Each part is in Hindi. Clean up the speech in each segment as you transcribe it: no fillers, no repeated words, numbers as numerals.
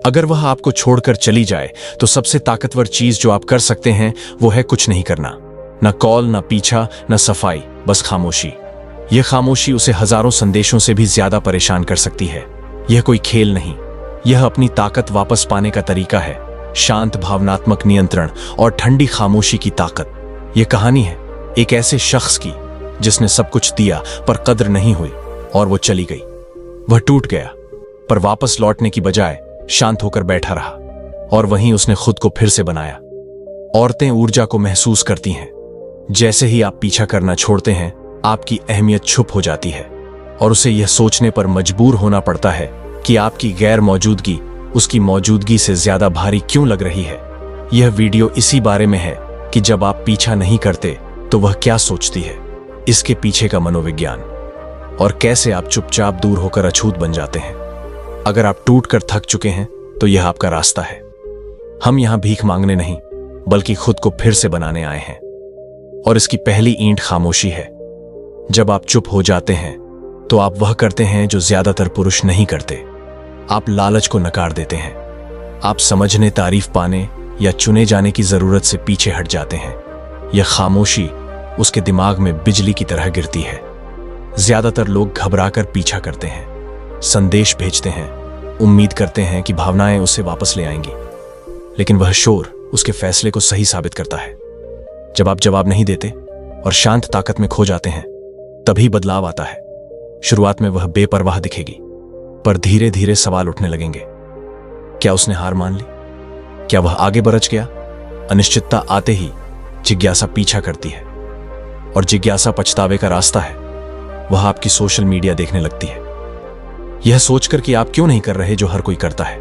अगर वह आपको छोड़कर चली जाए तो सबसे ताकतवर चीज जो आप कर सकते हैं वो है कुछ नहीं करना। न कॉल, न पीछा, न सफाई, बस खामोशी। यह खामोशी उसे हजारों संदेशों से भी ज्यादा परेशान कर सकती है। यह कोई खेल नहीं, यह अपनी ताकत वापस पाने का तरीका है। शांत भावनात्मक नियंत्रण और ठंडी खामोशी की ताकत। यह कहानी है एक ऐसे शख्स की जिसने सब कुछ दिया पर कद्र नहीं हुई और वो चली गई। वह टूट गया पर वापस लौटने की बजाय शांत होकर बैठा रहा और वहीं उसने खुद को फिर से बनाया। औरतें ऊर्जा को महसूस करती हैं। जैसे ही आप पीछा करना छोड़ते हैं आपकी अहमियत छुप हो जाती है और उसे यह सोचने पर मजबूर होना पड़ता है कि आपकी गैर मौजूदगी उसकी मौजूदगी से ज्यादा भारी क्यों लग रही है। यह वीडियो इसी बारे में है कि जब आप पीछा नहीं करते तो वह क्या सोचती है, इसके पीछे का मनोविज्ञान, और कैसे आप चुपचाप दूर होकर अछूत बन जाते हैं। अगर आप टूट कर थक चुके हैं तो यह आपका रास्ता है। हम यहां भीख मांगने नहीं बल्कि खुद को फिर से बनाने आए हैं और इसकी पहली ईंट खामोशी है। जब आप चुप हो जाते हैं तो आप वह करते हैं जो ज्यादातर पुरुष नहीं करते। आप लालच को नकार देते हैं। आप समझने, तारीफ पाने या चुने जाने की जरूरत से पीछे हट जाते हैं। यह खामोशी उसके दिमाग में बिजली की तरह गिरती है। ज्यादातर लोग घबराकर पीछा करते हैं, संदेश भेजते हैं, उम्मीद करते हैं कि भावनाएं उसे वापस ले आएंगी, लेकिन वह शोर उसके फैसले को सही साबित करता है। जब आप जवाब नहीं देते और शांत ताकत में खो जाते हैं तभी बदलाव आता है। शुरुआत में वह बेपरवाह दिखेगी पर धीरे धीरे सवाल उठने लगेंगे। क्या उसने हार मान ली? क्या वह आगे बरच गया? अनिश्चितता आते ही जिज्ञासा पीछा करती है और जिज्ञासा पछतावे का रास्ता है। वह आपकी सोशल मीडिया देखने लगती है, यह सोचकर कि आप क्यों नहीं कर रहे जो हर कोई करता है।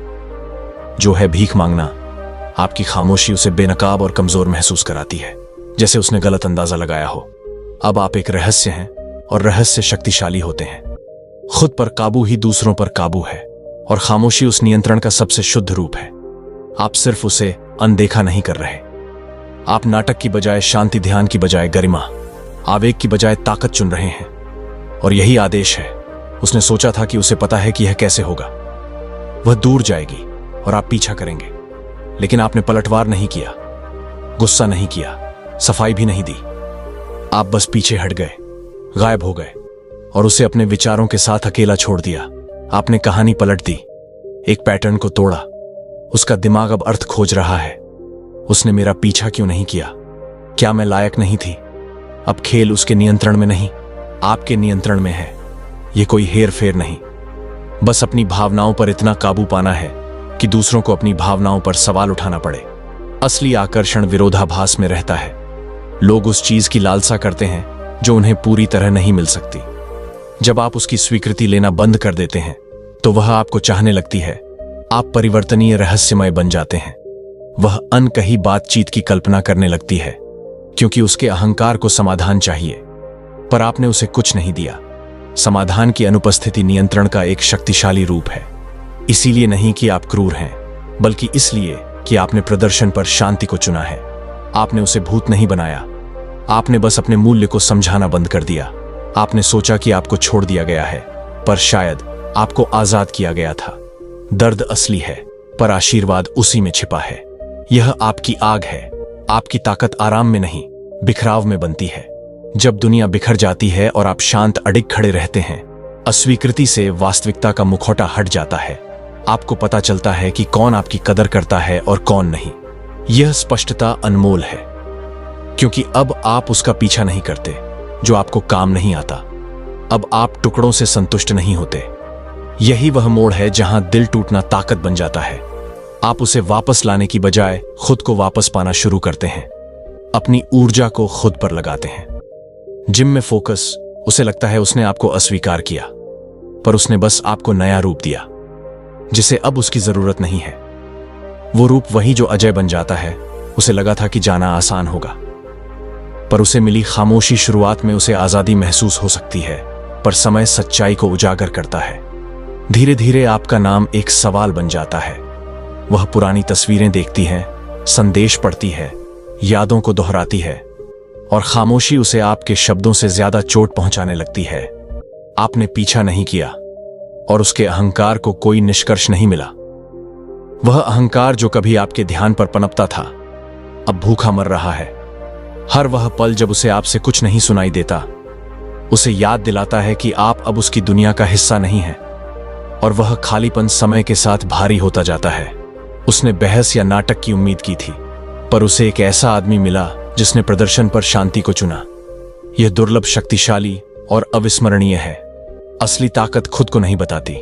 जो है भीख मांगना। आपकी खामोशी उसे बेनकाब और कमजोर महसूस कराती है, जैसे उसने गलत अंदाजा लगाया हो। अब आप एक रहस्य हैं और रहस्य शक्तिशाली होते हैं। खुद पर काबू ही दूसरों पर काबू है और खामोशी उस नियंत्रण का सबसे शुद्ध रूप है। आप सिर्फ उसे अनदेखा नहीं कर रहे। आप नाटक की बजाय शांति, ध्यान की बजाय गरिमा, आवेग की बजाय ताकत चुन रहे हैं और यही आदेश है। उसने सोचा था कि उसे पता है कि यह कैसे होगा। वह दूर जाएगी और आप पीछा करेंगे, लेकिन आपने पलटवार नहीं किया, गुस्सा नहीं किया, सफाई भी नहीं दी। आप बस पीछे हट गए, गायब हो गए और उसे अपने विचारों के साथ अकेला छोड़ दिया। आपने कहानी पलट दी, एक पैटर्न को तोड़ा। उसका दिमाग अब अर्थ खोज रहा है। उसने मेरा पीछा क्यों नहीं किया? क्या मैं लायक नहीं थी? अब खेल उसके नियंत्रण में नहीं, आपके नियंत्रण में है। यह कोई हेर फेर नहीं, बस अपनी भावनाओं पर इतना काबू पाना है कि दूसरों को अपनी भावनाओं पर सवाल उठाना पड़े। असली आकर्षण विरोधाभास में रहता है। लोग उस चीज की लालसा करते हैं जो उन्हें पूरी तरह नहीं मिल सकती। जब आप उसकी स्वीकृति लेना बंद कर देते हैं तो वह आपको चाहने लगती है। आप परिवर्तनीय, रहस्यमय बन जाते हैं। वह अनकही बातचीत की कल्पना करने लगती है क्योंकि उसके अहंकार को समाधान चाहिए, पर आपने उसे कुछ नहीं दिया। समाधान की अनुपस्थिति नियंत्रण का एक शक्तिशाली रूप है। इसीलिए नहीं कि आप क्रूर हैं, बल्कि इसलिए कि आपने प्रदर्शन पर शांति को चुना है। आपने उसे भूत नहीं बनाया, आपने बस अपने मूल्य को समझाना बंद कर दिया। आपने सोचा कि आपको छोड़ दिया गया है, पर शायद आपको आजाद किया गया था। दर्द असली है, पर आशीर्वाद उसी में छिपा है। यह आपकी आग है। आपकी ताकत आराम में नहीं, बिखराव में बनती है। जब दुनिया बिखर जाती है और आप शांत अडिग खड़े रहते हैं, अस्वीकृति से वास्तविकता का मुखौटा हट जाता है। आपको पता चलता है कि कौन आपकी कदर करता है और कौन नहीं। यह स्पष्टता अनमोल है, क्योंकि अब आप उसका पीछा नहीं करते जो आपको काम नहीं आता। अब आप टुकड़ों से संतुष्ट नहीं होते। यही वह मोड़ है जहां दिल टूटना ताकत बन जाता है। आप उसे वापस लाने की बजाय खुद को वापस पाना शुरू करते हैं। अपनी ऊर्जा को खुद पर लगाते हैं। जिम में फोकस, उसे लगता है उसने आपको अस्वीकार किया, पर उसने बस आपको नया रूप दिया जिसे अब उसकी जरूरत नहीं है। वो रूप वही जो अजय बन जाता है। उसे लगा था कि जाना आसान होगा, पर उसे मिली खामोशी। शुरुआत में उसे आजादी महसूस हो सकती है, पर समय सच्चाई को उजागर करता है। धीरे धीरे आपका नाम एक सवाल बन जाता है। वह पुरानी तस्वीरें देखती है, संदेश पढ़ती है, यादों को दोहराती है, और खामोशी उसे आपके शब्दों से ज्यादा चोट पहुंचाने लगती है। आपने पीछा नहीं किया और उसके अहंकार को कोई निष्कर्ष नहीं मिला। वह अहंकार जो कभी आपके ध्यान पर पनपता था, अब भूखा मर रहा है। हर वह पल जब उसे आपसे कुछ नहीं सुनाई देता, उसे याद दिलाता है कि आप अब उसकी दुनिया का हिस्सा नहीं हैं, और वह खालीपन समय के साथ भारी होता जाता है। उसने बहस या नाटक की उम्मीद की थी, पर उसे एक ऐसा आदमी मिला जिसने प्रदर्शन पर शांति को चुना। यह दुर्लभ, शक्तिशाली और अविस्मरणीय है। असली ताकत खुद को नहीं बताती,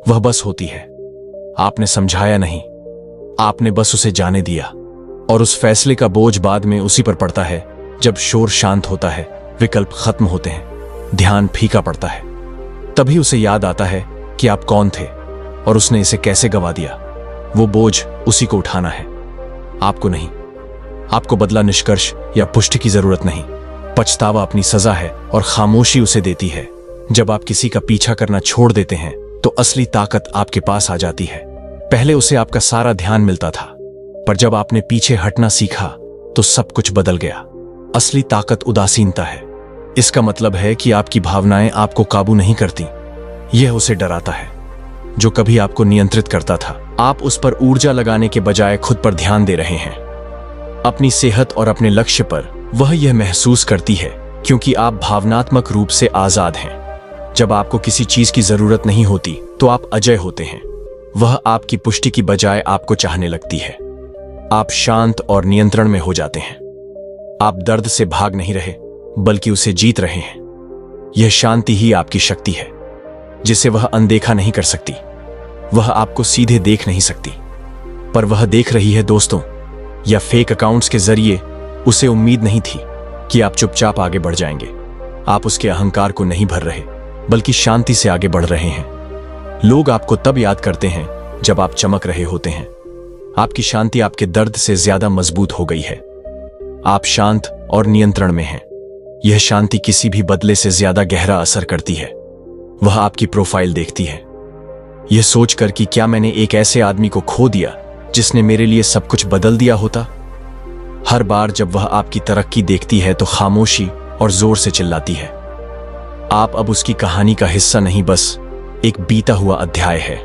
वह बस होती है। आपने समझाया नहीं, आपने बस उसे जाने दिया, और उस फैसले का बोझ बाद में उसी पर पड़ता है। जब शोर शांत होता है, विकल्प खत्म होते हैं, ध्यान फीका पड़ता है, तभी उसे याद आता है कि आप कौन थे और उसने इसे कैसे गवा दिया। वो बोझ उसी को उठाना है, आपको नहीं। आपको बदला, निष्कर्ष या पुष्टि की जरूरत नहीं। पछतावा अपनी सजा है और खामोशी उसे देती है। जब आप किसी का पीछा करना छोड़ देते हैं तो असली ताकत आपके पास आ जाती है। पहले उसे आपका सारा ध्यान मिलता था, पर जब आपने पीछे हटना सीखा तो सब कुछ बदल गया। असली ताकत उदासीनता है। इसका मतलब है कि आपकी भावनाएं आपको काबू नहीं करती, यह उसे डराता है। जो कभी आपको नियंत्रित करता था, आप उस पर ऊर्जा लगाने के बजाय खुद पर ध्यान दे रहे हैं, अपनी सेहत और अपने लक्ष्य पर। वह यह महसूस करती है क्योंकि आप भावनात्मक रूप से आजाद हैं। जब आपको किसी चीज की जरूरत नहीं होती तो आप अजय होते हैं। वह आपकी पुष्टि की बजाय आपको चाहने लगती है। आप शांत और नियंत्रण में हो जाते हैं। आप दर्द से भाग नहीं रहे, बल्कि उसे जीत रहे हैं। यह शांति ही आपकी शक्ति है, जिसे वह अनदेखा नहीं कर सकती। वह आपको सीधे देख नहीं सकती, पर वह देख रही है दोस्तों या फेक अकाउंट्स के जरिए। उसे उम्मीद नहीं थी कि आप चुपचाप आगे बढ़ जाएंगे। आप उसके अहंकार को नहीं भर रहे, बल्कि शांति से आगे बढ़ रहे हैं। लोग आपको तब याद करते हैं जब आप चमक रहे होते हैं। आपकी शांति आपके दर्द से ज्यादा मजबूत हो गई है। आप शांत और नियंत्रण में हैं। यह शांति किसी भी बदले से ज्यादा गहरा असर करती है। वह आपकी प्रोफाइल देखती है, यह सोचकर कि क्या मैंने एक ऐसे आदमी को खो दिया जिसने मेरे लिए सब कुछ बदल दिया होता। हर बार जब वह आपकी तरक्की देखती है तो खामोशी और जोर से चिल्लाती है। आप अब उसकी कहानी का हिस्सा नहीं, बस एक बीता हुआ अध्याय है।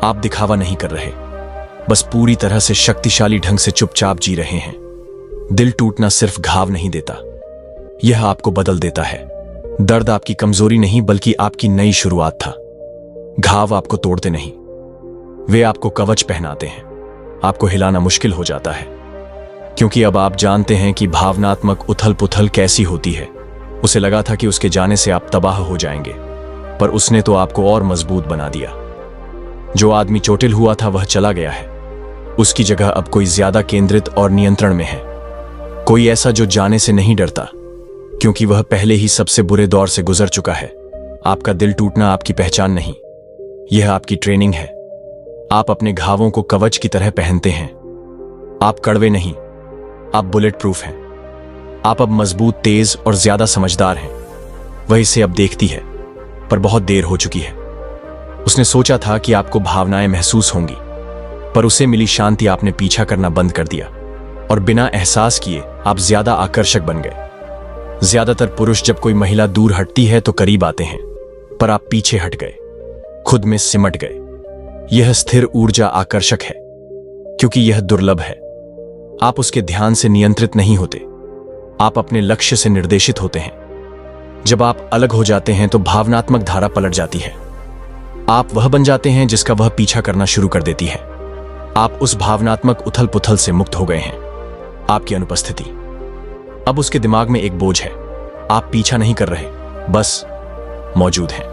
आप दिखावा नहीं कर रहे, बस पूरी तरह से शक्तिशाली ढंग से चुपचाप जी रहे हैं। दिल टूटना सिर्फ घाव नहीं देता, यह आपको बदल देता है। दर्द आपकी कमजोरी नहीं, बल्कि आपकी नई शुरुआत था। घाव आपको तोड़ते नहीं, वे आपको कवच पहनाते हैं। आपको हिलाना मुश्किल हो जाता है, क्योंकि अब आप जानते हैं कि भावनात्मक उथल पुथल कैसी होती है। उसे लगा था कि उसके जाने से आप तबाह हो जाएंगे, पर उसने तो आपको और मजबूत बना दिया। जो आदमी चोटिल हुआ था वह चला गया है। उसकी जगह अब कोई ज्यादा केंद्रित और नियंत्रण में है। कोई ऐसा जो जाने से नहीं डरता, क्योंकि वह पहले ही सबसे बुरे दौर से गुजर चुका है। आपका दिल टूटना आपकी पहचान नहीं, यह आपकी ट्रेनिंग है। आप अपने घावों को कवच की तरह पहनते हैं। आप कड़वे नहीं, आप बुलेट प्रूफ हैं। आप अब मजबूत, तेज और ज्यादा समझदार हैं। वह इसे अब देखती है, पर बहुत देर हो चुकी है। उसने सोचा था कि आपको भावनाएं महसूस होंगी, पर उसे मिली शांति। आपने पीछा करना बंद कर दिया, और बिना एहसास किए आप ज्यादा आकर्षक बन गए। ज्यादातर पुरुष जब कोई महिला दूर हटती है तो करीब आते हैं, पर आप पीछे हट गए, खुद में सिमट गए। यह स्थिर ऊर्जा आकर्षक है, क्योंकि यह दुर्लभ है। आप उसके ध्यान से नियंत्रित नहीं होते, आप अपने लक्ष्य से निर्देशित होते हैं। जब आप अलग हो जाते हैं तो भावनात्मक धारा पलट जाती है। आप वह बन जाते हैं जिसका वह पीछा करना शुरू कर देती है। आप उस भावनात्मक उथल पुथल से मुक्त हो गए हैं। आपकी अनुपस्थिति अब उसके दिमाग में एक बोझ है। आप पीछा नहीं कर रहे, बस मौजूद हैं।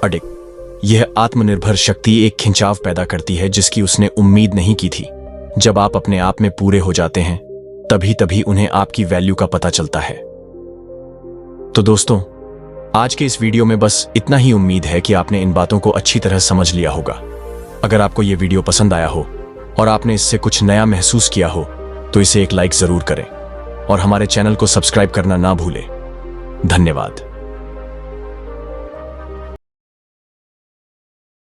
अडिग यह आत्मनिर्भर शक्ति एक खिंचाव पैदा करती है जिसकी उसने उम्मीद नहीं की थी। जब आप अपने आप में पूरे हो जाते हैं, तभी उन्हें आपकी वैल्यू का पता चलता है। तो दोस्तों, आज के इस वीडियो में बस इतना ही। उम्मीद है कि आपने इन बातों को अच्छी तरह समझ लिया होगा। अगर आपको यह वीडियो पसंद आया हो और आपने इससे कुछ नया महसूस किया हो तो इसे एक लाइक जरूर करें और हमारे चैनल को सब्सक्राइब करना ना भूलें। धन्यवाद।